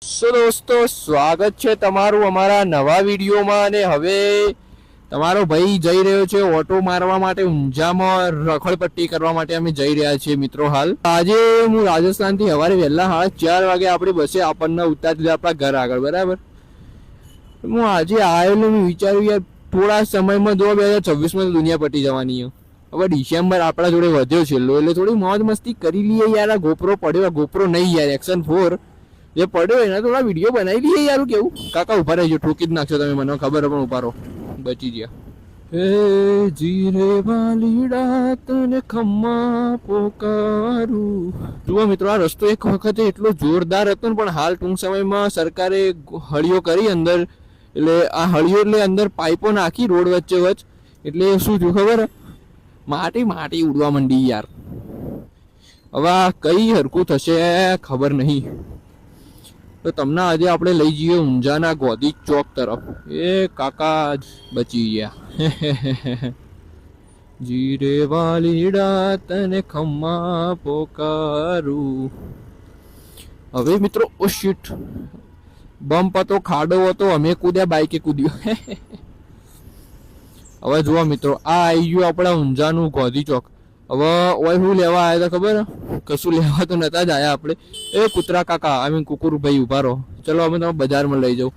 સો દોસ્તો, સ્વાગત છે તમારું અમારા નવા વિડીયોમાં. અને હવે તમારો ભાઈ જઈ રહ્યો છે ઓટો મારવા માટે ઊંઝામાં રખડપટ્ટી કરવા માટે અમે જઈ રહ્યા છીએ મિત્રો. હાલ આજે હું રાજસ્થાનથી સવારે વહેલા 4:30 વાગે આપણી બસે આપણને ઉતારી દીધા આપણા ઘર આગળ. બરાબર, હું આજે આવેલું, મેં વિચાર્યું યાર થોડા સમયમાં 2026માં દુનિયા પટી જવાની છે. હવે ડિસેમ્બર આપણા જોડે વધ્યો છેલ્લો, એટલે થોડી મોજ મસ્તી કરી લઈએ યાર. આ ગોપ્રો પડ્યો, ગોપ્રો નહીં યાર, એક્શન 4 જે પડ્યો એના થોડા વિડીયો બનાવી લઈએ યાર. કેવું કાકા ઉભા રહેજો, ઠોકી જ નાખશો તમે, મને ખબર પણ ઉભારો બચી ગયા. હે જીરે વાલીડા તને ખમ્મા પોકારું. જુઓ મિત્રો, આ રસ્તો એક વખતે એટલો જોરદાર હતો ને, પણ હાલ ટૂંક સમયમાં સરકારે હળીઓ કરી અંદર, એટલે આ હળીઓ એટલે અંદર પાઇપો નાખી રોડ વચ્ચે વચ્ચ, એટલે શું થયું ખબર, માટી ઉડવા માંડી યાર. હવે આ કઈ હરકું થશે ખબર નહીં. તો તમને આજે આપણે લઈ જઈએ ઊંઝાના ગોદી ચોક તરફ. એ કાકા બચી ગયા. જીરે વાલીડા તને ખમ્મા પોકારું. હવે મિત્રો, ઓ શીટ, બમ્પ હતો, ખાડો હતો, અમે કૂદ્યા, બાઈકે કૂદ્યો. હવે જુઓ મિત્રો, આ આવી ગયું આપણા ઊંઝાનું ગોદી ચોક. હવે ઓય શું લેવા આવ્યા હતા ખબર? કશું લેવા તો નતા જ આવ્યા આપણે. એ કૂતરા કાકા, આઈ મીન કુકુર ભાઈ ઉભા રહો, ચલો અમે તમે બજારમાં લઈ જાઉં.